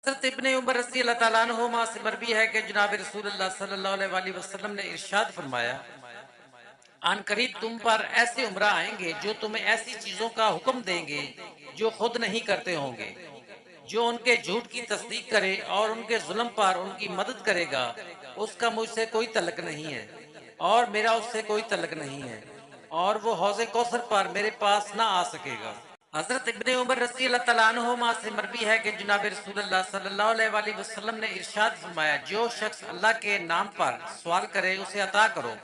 حضرت ابن عمر رضی اللہ تعالیٰ عنہما سے مروی ہے کہ جناب رسول اللہ صلی اللہ علیہ وسلم نے ارشاد فرمایا، آن قریب تم پر ایسے عمرہ آئیں گے جو تمہیں ایسی چیزوں کا حکم دیں گے جو خود نہیں کرتے ہوں گے، جو ان کے جھوٹ کی تصدیق کرے اور ان کے ظلم پر ان کی مدد کرے گا، اس کا مجھ سے کوئی تعلق نہیں ہے اور میرا اس سے کوئی تعلق نہیں ہے، اور وہ حوض کوثر پر میرے پاس نہ آ سکے گا۔ حضرت ابن عمر رضی اللہ تعالیٰ عنہما سے مروی ہے کہ جناب رسول اللہ صلی اللہ علیہ وسلم نے ارشاد فرمایا، جو شخص اللہ کے نام پر سوال کرے اسے عطا کرو،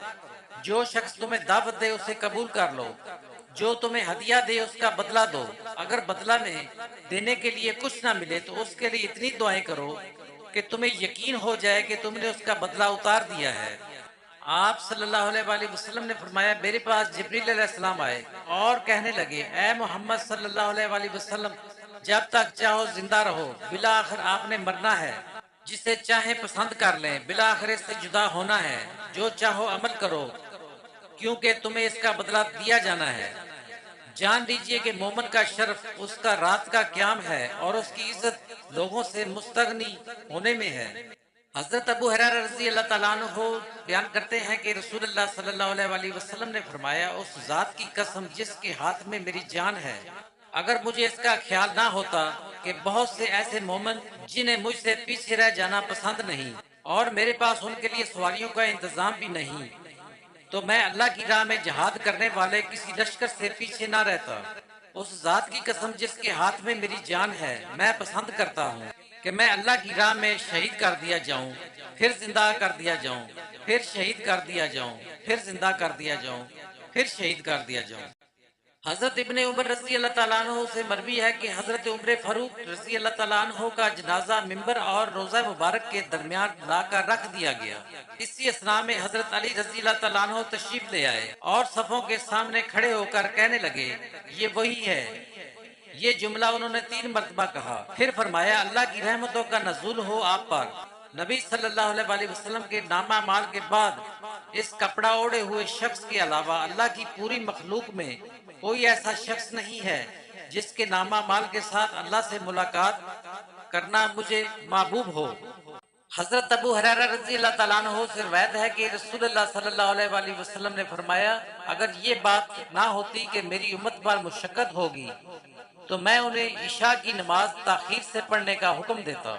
جو شخص تمہیں دعوت دے اسے قبول کر لو، جو تمہیں ہدیہ دے اس کا بدلہ دو، اگر بدلہ میں دینے کے لیے کچھ نہ ملے تو اس کے لیے اتنی دعائیں کرو کہ تمہیں یقین ہو جائے کہ تم نے اس کا بدلہ اتار دیا ہے۔ آپ صلی اللہ علیہ وسلم نے فرمایا، میرے پاس جبریل علیہ السلام آئے اور کہنے لگے، اے محمد صلی اللہ علیہ وسلم، جب تک چاہو زندہ رہو، بالآخر آپ نے مرنا ہے، جسے چاہیں پسند کر لیں، بالآخر اس سے جدا ہونا ہے، جو چاہو عمل کرو کیونکہ تمہیں اس کا بدلہ دیا جانا ہے۔ جان لیجئے کہ مومن کا شرف اس کا رات کا قیام ہے اور اس کی عزت لوگوں سے مستغنی ہونے میں ہے۔ حضرت ابو ہریرہ رضی اللہ تعالیٰ عنہ بیان کرتے ہیں کہ رسول اللہ صلی اللہ علیہ وسلم نے فرمایا، اس ذات کی قسم جس کے ہاتھ میں میری جان ہے، اگر مجھے اس کا خیال نہ ہوتا کہ بہت سے ایسے مومن جنہیں مجھ سے پیچھے رہ جانا پسند نہیں اور میرے پاس ان کے لیے سواریوں کا انتظام بھی نہیں، تو میں اللہ کی راہ میں جہاد کرنے والے کسی لشکر سے پیچھے نہ رہتا۔ اس ذات کی قسم جس کے ہاتھ میں میری جان ہے، میں پسند کرتا ہوں کہ میں اللہ کی راہ میں شہید کر دیا جاؤں، پھر زندہ کر دیا جاؤں، پھر شہید کر دیا جاؤں، پھر زندہ کر دیا جاؤں، پھر شہید کر دیا جاؤں۔ حضرت ابن عمر رضی اللہ تعالیٰ عنہ سے مروی ہے کہ حضرت عمر فاروق رضی اللہ تعالیٰ عنہ کا جنازہ ممبر اور روضہ مبارک کے درمیان لا کر رکھ دیا گیا۔ اسی اثناء میں حضرت علی رضی اللہ تعالیٰ عنہ تشریف لے آئے اور صفوں کے سامنے کھڑے ہو کر کہنے لگے، یہ وہی ہے۔ یہ جملہ انہوں نے 3 مرتبہ کہا، پھر فرمایا، اللہ کی رحمتوں کا نزول ہو آپ پر۔ نبی صلی اللہ علیہ وسلم کے نامہ مال کے بعد اس کپڑا اوڑے ہوئے شخص کے علاوہ اللہ کی پوری مخلوق میں کوئی ایسا شخص نہیں ہے جس کے نامہ مال کے ساتھ اللہ سے ملاقات کرنا مجھے محبوب ہو۔ حضرت ابو ہریرہ رضی اللہ تعالیٰ عنہ سے روایت ہے کہ رسول اللہ صلی اللہ علیہ وسلم نے فرمایا، اگر یہ بات نہ ہوتی کہ میری امت پر مشقت ہوگی تو میں انہیں عشاء کی نماز تاخیر سے پڑھنے کا حکم دیتا۔